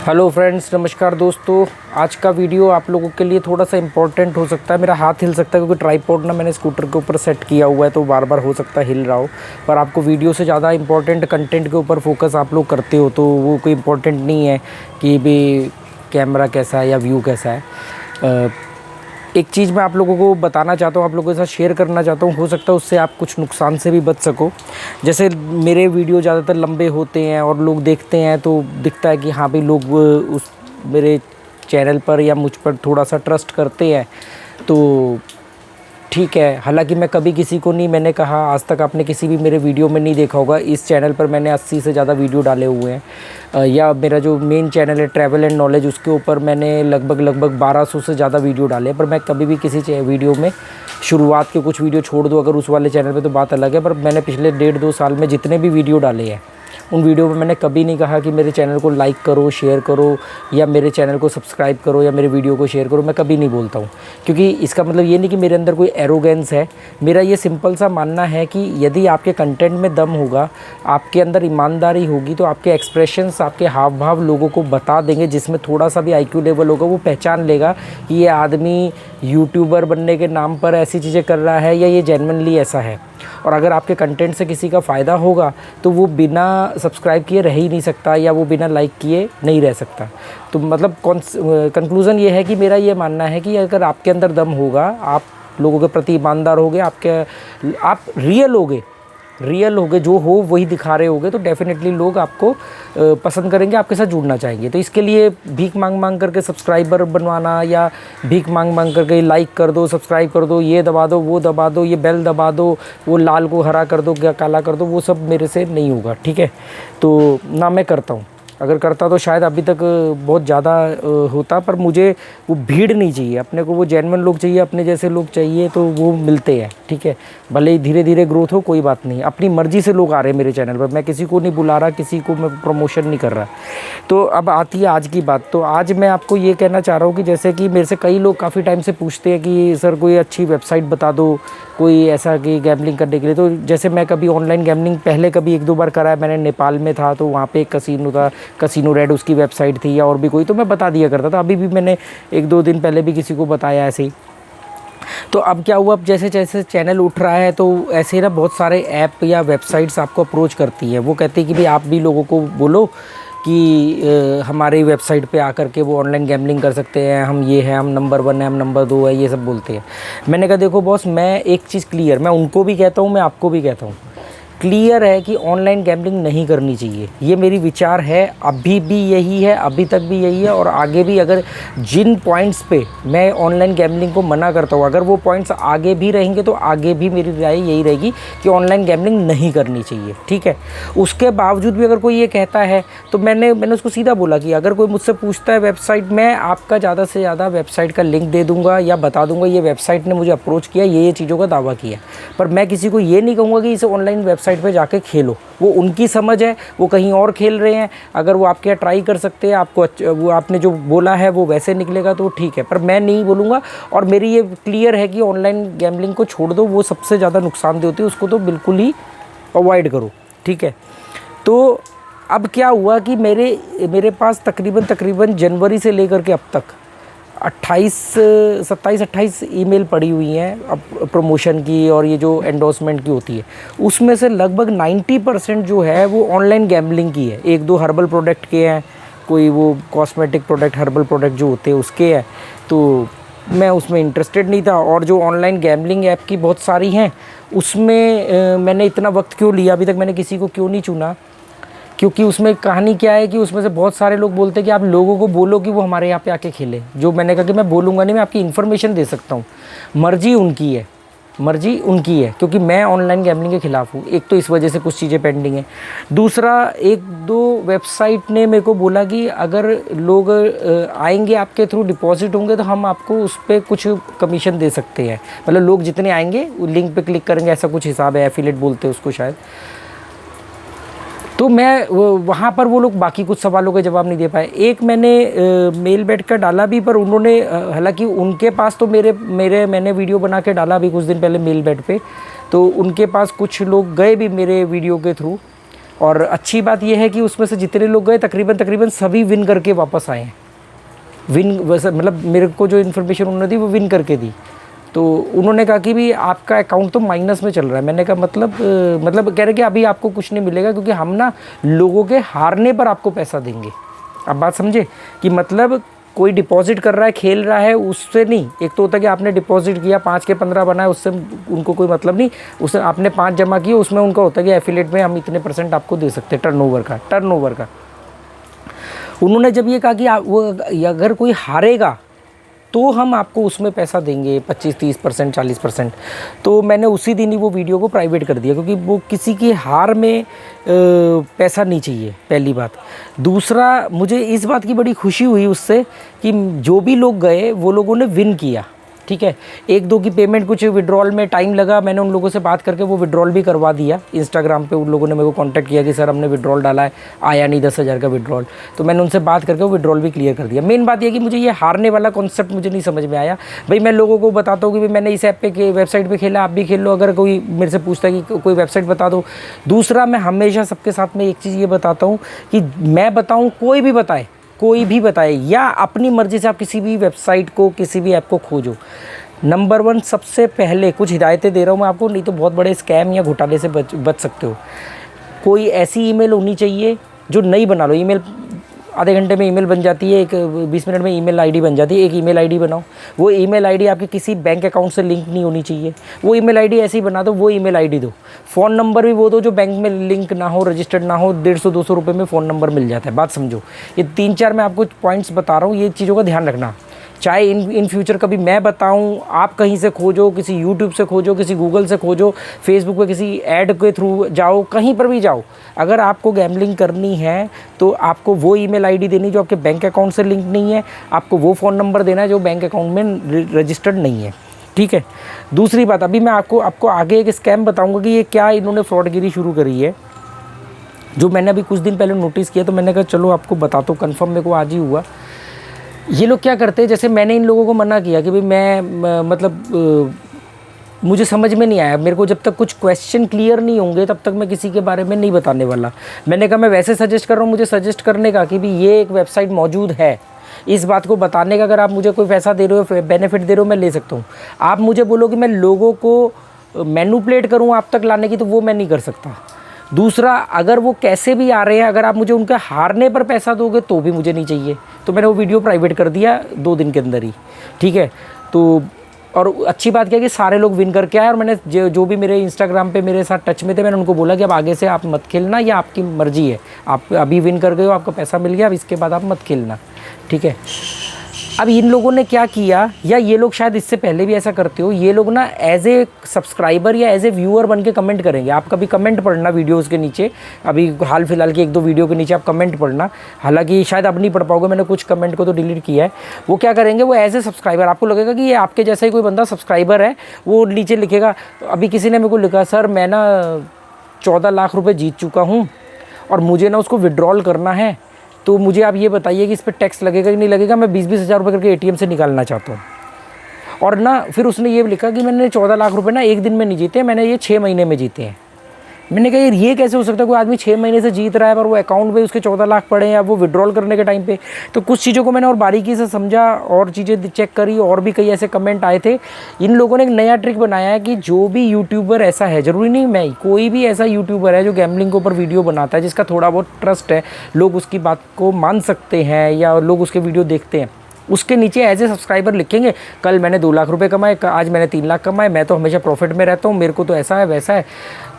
Hello friends, नमस्कार दोस्तों। आज का वीडियो आप लोगों के लिए थोड़ा सा इम्पोर्टेंट हो सकता है। मेरा हाथ हिल सकता है क्योंकि ट्राइपॉड ना मैंने स्कूटर के ऊपर सेट किया हुआ है, तो बार बार हो सकता है हिल रहा हो। पर आपको वीडियो से ज़्यादा इम्पोर्टेंट कंटेंट के ऊपर फोकस आप लोग करते हो, तो वो कोई इम्पोर्टेंट नहीं है कि भी कैमरा कैसा है या व्यू कैसा है। एक चीज़ मैं आप लोगों को बताना चाहता हूँ, आप लोगों के साथ शेयर करना चाहता हूँ। हो सकता है उससे आप कुछ नुकसान से भी बच सको। जैसे मेरे वीडियो ज़्यादातर लंबे होते हैं और लोग देखते हैं तो दिखता है कि हाँ भाई, लोग उस मेरे चैनल पर या मुझ पर थोड़ा सा ट्रस्ट करते हैं, तो ठीक है। हालांकि मैं कभी किसी को नहीं, मैंने कहा आज तक आपने किसी भी मेरे वीडियो में नहीं देखा होगा। इस चैनल पर मैंने 80 से ज़्यादा वीडियो डाले हुए हैं, या मेरा जो मेन चैनल है ट्रैवल एंड नॉलेज, उसके ऊपर मैंने लगभग 1200 से ज़्यादा वीडियो डाले हैं। पर मैं कभी भी किसी वीडियो में शुरुआत के कुछ वीडियो छोड़ दूँ अगर उस वाले चैनल पर, तो बात अलग है। पर मैंने पिछले 1.5-2 साल में जितने भी वीडियो डाले हैं, उन वीडियो में मैंने कभी नहीं कहा कि मेरे चैनल को लाइक करो, शेयर करो, या मेरे चैनल को सब्सक्राइब करो, या मेरे वीडियो को शेयर करो। मैं कभी नहीं बोलता हूँ, क्योंकि इसका मतलब ये नहीं कि मेरे अंदर कोई एरोगेंस है। मेरा ये सिंपल सा मानना है कि यदि आपके कंटेंट में दम होगा, आपके अंदर ईमानदारी होगी, तो आपके एक्सप्रेशंस, आपके हाव भाव लोगों को बता देंगे। जिसमें थोड़ा सा भी आईक्यू लेवल होगा, वो पहचान लेगा कि ये आदमी यूट्यूबर बनने के नाम पर ऐसी चीज़ें कर रहा है या ये जेन्युइनली ऐसा है। और अगर आपके कंटेंट से किसी का फ़ायदा होगा, तो वो बिना सब्सक्राइब किए रह ही नहीं सकता, या वो बिना लाइक किए नहीं रह सकता। तो मतलब कंक्लूज़न ये है कि मेरा ये मानना है कि अगर आपके अंदर दम होगा, आप लोगों के प्रति ईमानदार होगे, आप रियल होगे, जो हो वही दिखा रहे होगे, तो डेफिनेटली लोग आपको पसंद करेंगे, आपके साथ जुड़ना चाहेंगे। तो इसके लिए भीख मांग करके सब्सक्राइबर बनवाना, या भीख मांग करके लाइक कर दो, सब्सक्राइब कर दो, ये दबा दो, वो दबा दो, ये बेल दबा दो, वो लाल को हरा कर दो, क्या काला कर दो, वो सब मेरे से नहीं होगा, ठीक है। तो ना मैं करता हूँ। अगर करता तो शायद अभी तक बहुत ज़्यादा होता। पर मुझे वो भीड़ नहीं चाहिए, अपने को वो जेन्युइन लोग चाहिए, अपने जैसे लोग चाहिए, तो वो मिलते हैं, ठीक है। भले ही धीरे धीरे ग्रोथ हो, कोई बात नहीं। अपनी मर्ज़ी से लोग आ रहे हैं मेरे चैनल पर, मैं किसी को नहीं बुला रहा, किसी को मैं प्रमोशन नहीं कर रहा। तो अब आती है आज की बात। तो आज मैं आपको ये कहना चाह रहा हूँ कि जैसे कि मेरे से कई लोग काफ़ी टाइम से पूछते हैं कि सर कोई अच्छी वेबसाइट बता दो, कोई ऐसा कि गैम्बलिंग करने के लिए। तो जैसे मैं कभी ऑनलाइन गैम्बलिंग पहले कभी 1-2 बार करा है। मैंने नेपाल में था, तो वहाँ पे एक कसिनो था, कसिनो रेड उसकी वेबसाइट थी, या और भी कोई, तो मैं बता दिया करता था। अभी भी मैंने 1-2 दिन पहले भी किसी को बताया ऐसे ही। तो अब क्या हुआ, अब जैसे जैसे चैनल उठ रहा है, तो ऐसे ना बहुत सारे ऐप या वेबसाइट्स आपको अप्रोच करती है। वो कहती है कि भाई आप भी लोगों को बोलो कि हमारी वेबसाइट पे आकर के वो ऑनलाइन गैम्बलिंग कर सकते हैं, हम ये हैं, हम नंबर 1 है, हम नंबर 2 है, ये सब बोलते हैं। मैंने कहा देखो बॉस, मैं एक चीज़ क्लियर, मैं उनको भी कहता हूँ, मैं आपको भी कहता हूँ, क्लियर है कि ऑनलाइन गैम्बलिंग नहीं करनी चाहिए। ये मेरी विचार है, अभी भी यही है, अभी तक भी यही है, और आगे भी। अगर जिन पॉइंट्स पे मैं ऑनलाइन गैम्बलिंग को मना करता हूँ, अगर वो पॉइंट्स आगे भी रहेंगे, तो आगे भी मेरी राय यही रहेगी कि ऑनलाइन गैम्बलिंग नहीं करनी चाहिए, ठीक है। उसके बावजूद भी अगर कोई ये कहता है, तो मैंने उसको सीधा बोला कि अगर कोई मुझसे पूछता है वेबसाइट, मैं आपका ज़्यादा से ज़्यादा वेबसाइट का लिंक दे दूँगा, या बता दूँगा ये वेबसाइट ने मुझे अप्रोच किया, ये चीज़ों का दावा किया। पर मैं किसी को ये नहीं कहूँगा कि इसे ऑनलाइन वेबसाइट पे जाके खेलो। वो उनकी समझ है, वो कहीं और खेल रहे हैं। अगर वो आपके यहाँ ट्राई कर सकते हैं, आपको वो आपने जो बोला है वो वैसे निकलेगा, तो ठीक है। पर मैं नहीं बोलूँगा। और मेरी ये क्लियर है कि ऑनलाइन गैम्बलिंग को छोड़ दो, वो सबसे ज़्यादा नुकसानदेह होती है, उसको तो बिल्कुल ही अवॉइड करो, ठीक है। तो अब क्या हुआ कि मेरे पास तकरीबन जनवरी से लेकर के अब तक 27-28 ईमेल पड़ी हुई हैं अब प्रमोशन की, और ये जो एंडोर्समेंट की होती है, उसमें से लगभग 90% जो है वो ऑनलाइन गैम्बलिंग की है। 1-2 हर्बल प्रोडक्ट के हैं, कोई वो कॉस्मेटिक प्रोडक्ट, हर्बल प्रोडक्ट जो होते हैं उसके हैं। तो मैं उसमें इंटरेस्टेड नहीं था। और जो ऑनलाइन गैम्बलिंग ऐप की बहुत सारी हैं, उसमें मैंने इतना वक्त क्यों लिया, अभी तक मैंने किसी को क्यों नहीं चुना, क्योंकि उसमें कहानी क्या है कि उसमें से बहुत सारे लोग बोलते हैं कि आप लोगों को बोलो कि वो हमारे यहाँ पे आके खेले। जो मैंने कहा कि मैं बोलूँगा नहीं, मैं आपकी इन्फॉर्मेशन दे सकता हूँ, मर्जी उनकी है, क्योंकि मैं ऑनलाइन गैम्बलिंग के ख़िलाफ़ हूँ। एक तो इस वजह से कुछ चीज़ें पेंडिंग हैं। दूसरा, 1-2 वेबसाइट ने मेरे को बोला कि अगर लोग आएंगे आपके थ्रू, डिपॉजिट होंगे, तो हम आपको उस पर कुछ कमीशन दे सकते हैं। मतलब लोग जितने आएंगे वो लिंक पे क्लिक करेंगे, ऐसा कुछ हिसाब है, एफिलेट बोलते हैं उसको शायद। तो मैं वहाँ पर वो लोग बाकी कुछ सवालों के जवाब नहीं दे पाए। एक मैंने मेल बैठ कर डाला भी, पर उन्होंने हालांकि उनके पास तो मैंने वीडियो बना के डाला भी कुछ दिन पहले मेल बैठ पे, तो उनके पास कुछ लोग गए भी मेरे वीडियो के थ्रू, और अच्छी बात यह है कि उसमें से जितने लोग गए तकरीबन सभी विन करके वापस आए हैं। विन वैसे मतलब मेरे को जो इन्फॉर्मेशन उन्होंने दी वो विन करके दी। तो उन्होंने कहा कि भी आपका अकाउंट तो माइनस में चल रहा है। मैंने कहा मतलब कह रहे कि अभी आपको कुछ नहीं मिलेगा, क्योंकि हम ना लोगों के हारने पर आपको पैसा देंगे। अब बात समझे कि मतलब कोई डिपॉजिट कर रहा है, खेल रहा है, उससे नहीं। एक तो होता है कि आपने डिपॉजिट किया, 5 के 15 बनाए, उससे उनको कोई मतलब नहीं। उससे आपने 5 जमा किए, उसमें उनका होता है कि एफिलिएट में हम इतने % आपको दे सकते हैं टर्नओवर का। उन्होंने जब ये कहा कि वो अगर कोई हारेगा तो हम आपको उसमें पैसा देंगे 25-30%, 40%, तो मैंने उसी दिन ही वो वीडियो को प्राइवेट कर दिया, क्योंकि वो किसी की हार में पैसा नहीं चाहिए, पहली बात। दूसरा, मुझे इस बात की बड़ी खुशी हुई उससे कि जो भी लोग गए वो लोगों ने विन किया, ठीक है। 1-2 की पेमेंट कुछ विड्रॉल में टाइम लगा, मैंने उन लोगों से बात करके वो विड्रॉल भी करवा दिया। इंस्टाग्राम पे उन लोगों ने मेरे को कांटेक्ट किया कि सर हमने विड्रॉल डाला है, आया नहीं 10,000 का विड्रॉल, तो मैंने उनसे बात करके वो विड्रॉल भी क्लियर कर दिया। मेन बात यह कि मुझे ये हारने वाला कॉन्सेप्ट मुझे नहीं समझ में आया। भाई मैं लोगों को बताता हूँ कि भाई मैंने इस ऐप पे वेबसाइट पर खेला, आप भी खेल लो। अगर कोई मेरे से पूछता है कि कोई वेबसाइट बता दो। दूसरा, मैं हमेशा सबके साथ में एक चीज़ ये बताता हूँ कि मैं बताऊँ, कोई भी बताए या अपनी मर्ज़ी से आप किसी भी वेबसाइट को, किसी भी ऐप को खोजो। नंबर 1, सबसे पहले कुछ हिदायतें दे रहा हूँ मैं आपको, नहीं तो बहुत बड़े स्कैम या घोटाले से बच सकते हो। कोई ऐसी ईमेल होनी चाहिए जो नई बना लो। ईमेल आधे घंटे में ईमेल बन जाती है, 20 मिनट में ईमेल आईडी बन जाती है। एक ईमेल आईडी बनाओ, वो ईमेल आईडी आपके किसी बैंक अकाउंट से लिंक नहीं होनी चाहिए। वो ईमेल आईडी ऐसी बना दो, वो ईमेल आईडी दो। फ़ोन नंबर भी वो दो जो बैंक में लिंक ना हो, रजिस्टर्ड ना हो। 150-200 रुपये में फ़ोन नंबर मिल जाता है, बात समझो। ये 3-4 मैं आपको पॉइंट्स बता रहा हूँ, ये चीज़ों का ध्यान रखना। चाहे इन फ्यूचर कभी मैं बताऊं, आप कहीं से खोजो, किसी यूट्यूब से खोजो, किसी गूगल से खोजो, फेसबुक पे किसी ऐड के थ्रू जाओ, कहीं पर भी जाओ, अगर आपको गैम्बलिंग करनी है तो आपको वो ईमेल आईडी देनी जो आपके बैंक अकाउंट से लिंक नहीं है, आपको वो फ़ोन नंबर देना है जो बैंक अकाउंट में रजिस्टर्ड नहीं है, ठीक है। दूसरी बात, अभी मैं आपको आगे एक स्कैम बताऊँगा कि ये क्या इन्होंने फ्रॉडगिरी शुरू करी है, जो मैंने अभी कुछ दिन पहले नोटिस किया। तो मैंने कहा चलो आपको बताता हूँ, कन्फर्म मेरे को आज ही हुआ। ये लोग क्या करते हैं, जैसे मैंने इन लोगों को मना किया कि भाई मैं मुझे समझ में नहीं आया, मेरे को जब तक कुछ क्वेश्चन क्लियर नहीं होंगे तब तक मैं किसी के बारे में नहीं बताने वाला। मैंने कहा मैं वैसे सजेस्ट कर रहा हूँ, मुझे सजेस्ट करने का कि भी ये एक वेबसाइट मौजूद है, इस बात को बताने का। अगर आप मुझे कोई पैसा दे रहे हो, बेनिफिट दे रहे हो, मैं ले सकता हूँ। आप मुझे बोलो कि मैं लोगों को मैनिपुलेट करूँ आप तक लाने की, तो वो मैं नहीं कर सकता। दूसरा, अगर वो कैसे भी आ रहे हैं, अगर आप मुझे उनके हारने पर पैसा दोगे तो भी मुझे नहीं चाहिए। तो मैंने वो वीडियो प्राइवेट कर दिया 2 दिन के अंदर ही, ठीक है। तो और अच्छी बात क्या है कि सारे लोग विन करके आए, और मैंने जो भी मेरे इंस्टाग्राम पे मेरे साथ टच में थे, मैंने उनको बोला कि अब आगे से आप मत खेलना, या आपकी मर्ज़ी है, आप अभी विन कर गए हो, आपका पैसा मिल गया, अब इसके बाद आप मत खेलना, ठीक है। अब इन लोगों ने क्या किया, या ये लोग शायद इससे पहले भी ऐसा करते हो, ये लोग ना एज ए सब्सक्राइबर या एज ए व्यूअर बन के कमेंट करेंगे। आप कभी कमेंट पढ़ना वीडियोस के नीचे, अभी हाल फिलहाल की 1-2 वीडियो के नीचे आप कमेंट पढ़ना, हालांकि शायद अब नहीं पढ़ पाओगे, मैंने कुछ कमेंट को तो डिलीट किया है। वो क्या करेंगे, वो एज ए सब्सक्राइबर, आपको लगेगा कि ये आपके जैसा ही कोई बंदा सब्सक्राइबर है, वो नीचे लिखेगा। अभी किसी ने मेरे को लिखा, सर मैं ना 14 लाख रुपये जीत चुका हूँ और मुझे ना उसको विड्रॉल करना है, तो मुझे आप ये बताइए कि इस पर टैक्स लगेगा कि नहीं लगेगा, मैं 20-20 हज़ार रुपये करके एटीएम से निकालना चाहता हूँ। और ना फिर उसने ये लिखा कि मैंने 14 लाख रुपए ना एक दिन में नहीं जीते, मैंने ये 6 महीने में जीते हैं। मैंने कहा यार ये कैसे हो सकता है, कोई आदमी 6 महीने से जीत रहा है पर वो अकाउंट में उसके 14 लाख पड़े हैं, अब वो विड्रॉल करने के टाइम पे। तो कुछ चीज़ों को मैंने और बारीकी से समझा और चीज़ें चेक करी, और भी कई ऐसे कमेंट आए थे। इन लोगों ने एक नया ट्रिक बनाया है कि जो भी यूट्यूबर ऐसा है, ज़रूरी नहीं मैं, कोई भी ऐसा यूट्यूबर है जो गैम्बलिंग के ऊपर वीडियो बनाता है, जिसका थोड़ा बहुत ट्रस्ट है, लोग उसकी बात को मान सकते हैं या लोग उसके वीडियो देखते हैं, उसके नीचे एज ए सब्सक्राइबर लिखेंगे कल मैंने 2 लाख रुपए कमाए, आज मैंने 3 लाख कमाए, मैं तो हमेशा प्रॉफिट में रहता हूँ, मेरे को तो ऐसा है वैसा है।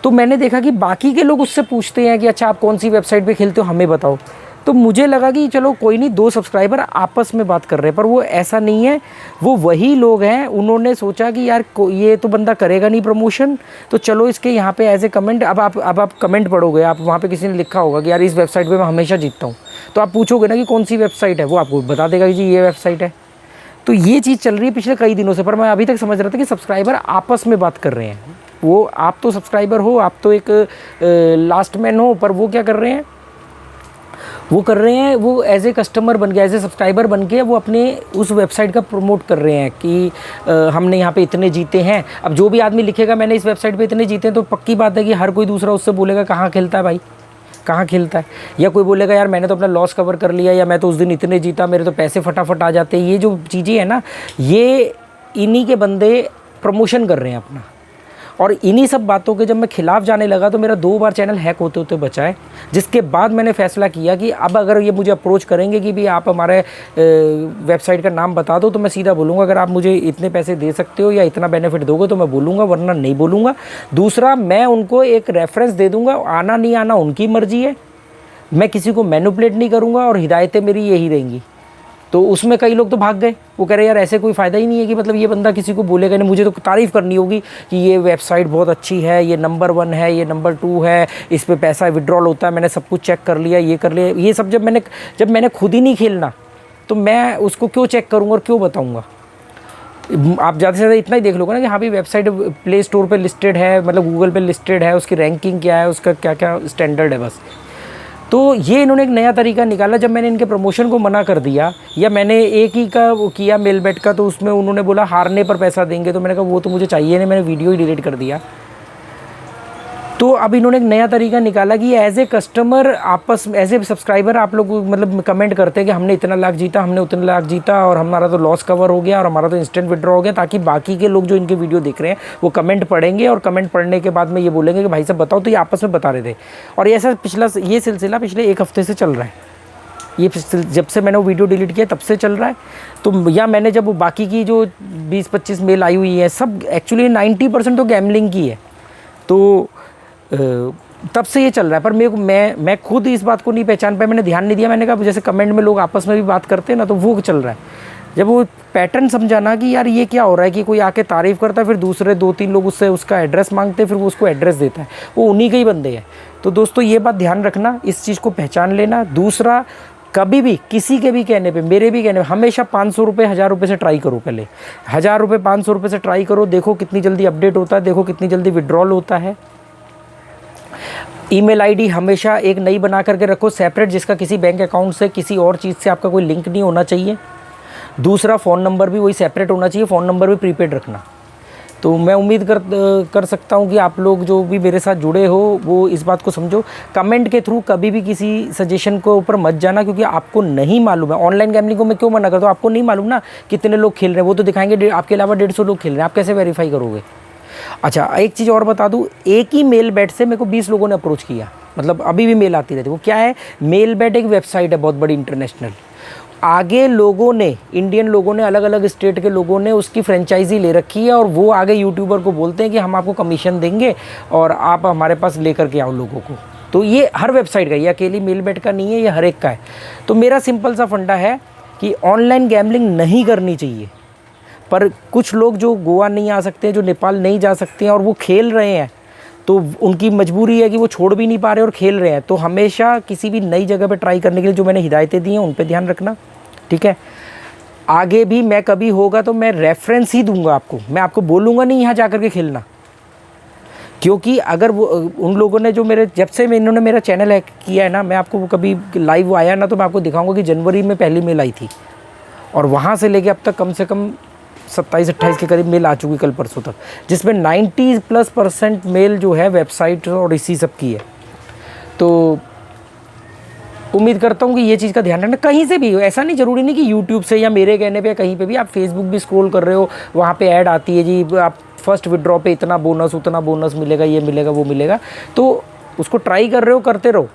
तो मैंने देखा कि बाकी के लोग उससे पूछते हैं कि अच्छा आप कौन सी वेबसाइट पे खेलते हो, हमें बताओ। तो मुझे लगा कि चलो कोई नहीं, 2 सब्सक्राइबर आपस में बात कर रहे हैं, पर वो ऐसा नहीं है। वो वही लोग हैं, उन्होंने सोचा कि यार ये तो बंदा करेगा नहीं प्रमोशन, तो चलो इसके यहाँ पे एज ए कमेंट, अब आप कमेंट पढ़ोगे, आप वहाँ पे किसी ने लिखा होगा कि यार इस वेबसाइट पे मैं हमेशा जीतता हूँ, तो आप पूछोगे ना कि कौन सी वेबसाइट है, वो आपको बता देगा कि जी ये वेबसाइट है। तो ये चीज़ चल रही है पिछले कई दिनों से, पर मैं अभी तक समझ रहा था कि सब्सक्राइबर आपस में बात कर रहे हैं। वो आप तो सब्सक्राइबर हो, आप तो एक लास्ट मैन हो, पर वो क्या कर रहे हैं, वो एज ए कस्टमर बन के, एज ए सब्सक्राइबर बन के वो अपने उस वेबसाइट का प्रमोट कर रहे हैं कि हमने यहाँ पे इतने जीते हैं। अब जो भी आदमी लिखेगा मैंने इस वेबसाइट पे इतने जीते हैं, तो पक्की बात है कि हर कोई दूसरा उससे बोलेगा कहाँ खेलता है भाई, कहाँ खेलता है। या कोई बोलेगा यार मैंने तो अपना लॉस कवर कर लिया, या मैं तो उस दिन इतने जीता, मेरे तो पैसे फटाफट आ जाते हैं। ये जो चीज़ें हैं ना, ये इन्हीं के बंदे प्रमोशन कर रहे हैं अपना। और इन्हीं सब बातों के जब मैं खिलाफ जाने लगा तो मेरा 2 बार चैनल हैक होते होते बचा है। जिसके बाद मैंने फ़ैसला किया कि अब अगर ये मुझे अप्रोच करेंगे कि भी आप हमारे वेबसाइट का नाम बता दो, तो मैं सीधा बोलूँगा अगर आप मुझे इतने पैसे दे सकते हो या इतना बेनिफिट दोगे तो मैं बोलूँगा, वरना नहीं बोलूँगा। दूसरा, मैं उनको एक रेफरेंस दे दूँगा, आना नहीं आना उनकी मर्ज़ी है, मैं किसी को मैनिपुलेट नहीं करूँगा और हिदायतें मेरी यही रहेंगी। तो उसमें कई लोग तो भाग गए, वो कह रहे यार ऐसे कोई फ़ायदा ही नहीं है कि मतलब ये बंदा किसी को बोलेगा नहीं, मुझे तो तारीफ़ करनी होगी कि ये वेबसाइट बहुत अच्छी है, ये नंबर 1 है, ये नंबर 2 है, इस पे पैसा विड्रॉल होता है, मैंने सब कुछ चेक कर लिया, ये कर लिया। ये सब जब मैंने खुद ही नहीं खेलना तो मैं उसको क्यों चेक करूँगा और क्यों बताऊँगा। आप ज़्यादा से ज़्यादा इतना ही देख लोगे ना कि हाँ भी वेबसाइट प्ले स्टोर पर लिस्टेड है, मतलब गूगल पर लिस्टेड है, उसकी रैंकिंग क्या है, उसका क्या क्या स्टैंडर्ड है, बस। तो ये इन्होंने एक नया तरीका निकाला। जब मैंने इनके प्रमोशन को मना कर दिया, या मैंने एक ही का वो किया मेल बेट का, तो उसमें उन्होंने बोला हारने पर पैसा देंगे, तो मैंने कहा वो तो मुझे चाहिए नहीं, मैंने वीडियो ही डिलीट कर दिया। तो अब इन्होंने एक नया तरीका निकाला कि एज ए कस्टमर आपस में, एज ए सब्सक्राइबर आप लोग मतलब कमेंट करते हैं कि हमने इतना लाख जीता, हमने उतना लाख जीता, और हमारा तो लॉस कवर हो गया और हमारा तो इंस्टेंट विड्रॉ हो गया, ताकि बाकी के लोग जो इनके वीडियो देख रहे हैं वो कमेंट पढ़ेंगे और कमेंट पढ़ने के बाद में ये बोलेंगे कि भाई साहब बताओ, तो ये आपस में बता रहे थे। और ऐसा ये सिलसिला पिछले 1 हफ्ते से चल रहा है। ये जब से मैंने वो वीडियो डिलीट किया तब से चल रहा है। तो या मैंने जब वो बाकी की जो 20-25 मेल आई हुई है, सब एक्चुअली 90% तो गैमलिंग की है, तो तब से ये चल रहा है। पर मैं खुद इस बात को नहीं पहचान पाया, मैंने ध्यान नहीं दिया। मैंने कहा जैसे कमेंट में लोग आपस में भी बात करते हैं ना, तो वो चल रहा है। जब वो पैटर्न समझा ना कि यार ये क्या हो रहा है कि कोई आके तारीफ़ करता है, फिर दूसरे 2-3 लोग उससे उसका एड्रेस मांगते हैं, फिर वो उसको एड्रेस देता है, वो उन्हीं के ही बंदे हैं। तो दोस्तों ये बात ध्यान रखना, इस चीज़ को पहचान लेना। दूसरा, कभी भी किसी के भी कहने पे, मेरे भी कहने पे, हमेशा 500 रुपये 1000 रुपये से ट्राई करो। पहले 1000 रुपये 500 रुपये से ट्राई करो, देखो कितनी जल्दी अपडेट होता है, देखो कितनी जल्दी विड्रॉल होता है। ईमेल आईडी हमेशा एक नई बना करके रखो सेपरेट, जिसका किसी बैंक अकाउंट से, किसी और चीज़ से आपका कोई लिंक नहीं होना चाहिए। दूसरा, फ़ोन नंबर भी वही सेपरेट होना चाहिए, फ़ोन नंबर भी प्रीपेड रखना। तो मैं उम्मीद कर सकता हूँ कि आप लोग जो भी मेरे साथ जुड़े हो वो इस बात को समझो। कमेंट के थ्रू कभी भी किसी सजेशन को ऊपर मत जाना, क्योंकि आपको नहीं मालूम है। ऑनलाइन गैमलिंग को मैं क्यों मना करता हूँ, आपको नहीं मालूम ना कितने लोग खेल रहे हैं, वो तो दिखाएंगे आपके अलावा 150 लोग खेल रहे हैं, आप कैसे वेरीफाई करोगे। अच्छा, एक चीज़ और बता दूँ, एक ही मेल बेट से मेरे को 20 लोगों ने अप्रोच किया, मतलब अभी भी मेल आती रहती। वो क्या है, मेल बेट एक वेबसाइट है बहुत बड़ी इंटरनेशनल। आगे लोगों ने, इंडियन लोगों ने, अलग अलग स्टेट के लोगों ने उसकी फ्रेंचाइजी ले रखी है, और वो आगे यूट्यूबर को बोलते हैं कि हम आपको कमीशन देंगे और आप हमारे पास लेकर के आओ लोगों को। तो ये हर वेबसाइट का, ये अकेली मेल बेट का नहीं है, ये हर एक का है। तो मेरा सिंपल सा फंडा है कि ऑनलाइन गैमलिंग नहीं करनी चाहिए। पर कुछ लोग जो गोवा नहीं आ सकते, जो नेपाल नहीं जा सकते हैं और वो खेल रहे हैं, तो उनकी मजबूरी है कि वो छोड़ भी नहीं पा रहे और खेल रहे हैं। तो हमेशा किसी भी नई जगह पे ट्राई करने के लिए जो मैंने हिदायतें दी हैं उन पे ध्यान रखना, ठीक है। आगे भी मैं कभी होगा तो मैं रेफरेंस ही दूंगा आपको, मैं आपको बोलूँगा नहीं यहाँ जा कर के खेलना। क्योंकि अगर वो उन लोगों ने जो मेरे, जब से इन्होंने मेरा चैनल हैक किया है ना, मैं आपको कभी लाइव आया ना तो मैं आपको दिखाऊंगा कि जनवरी में पहली मेल आई थी, और वहाँ से लेके अब तक कम से कम 27-28 के करीब मेल आ चुकी कल परसों तक, जिसमें 90+% मेल जो है वेबसाइट और इसी सब की है। तो उम्मीद करता हूँ कि ये चीज़ का ध्यान रखना। कहीं से भी, ऐसा नहीं ज़रूरी नहीं कि यूट्यूब से या मेरे कहने पे, कहीं पे भी आप फेसबुक भी स्क्रॉल कर रहे हो, वहाँ पे ऐड आती है जी आप फर्स्ट विड्रॉ पे इतना बोनस, उतना बोनस मिलेगा, ये मिलेगा, वो मिलेगा। तो उसको ट्राई कर रहे हो, करते रहो,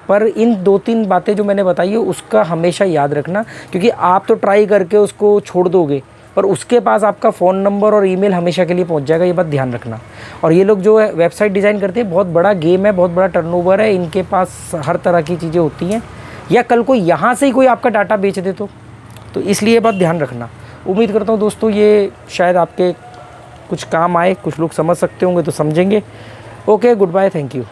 पर इन 2-3 बातें जो मैंने बताई है उसका हमेशा याद रखना, क्योंकि आप तो ट्राई करके उसको छोड़ दोगे, पर उसके पास आपका फ़ोन नंबर और ईमेल हमेशा के लिए पहुंच जाएगा, ये बात ध्यान रखना। और ये लोग जो है वेबसाइट डिज़ाइन करते हैं, बहुत बड़ा गेम है, बहुत बड़ा टर्नओवर है, इनके पास हर तरह की चीज़ें होती हैं। या कल को यहाँ से ही कोई आपका डाटा बेच दे तो इसलिए ये बात ध्यान रखना। उम्मीद करता हूँ दोस्तों ये शायद आपके कुछ काम आए, कुछ लोग समझ सकते होंगे तो समझेंगे। Okay, goodbye, thank you.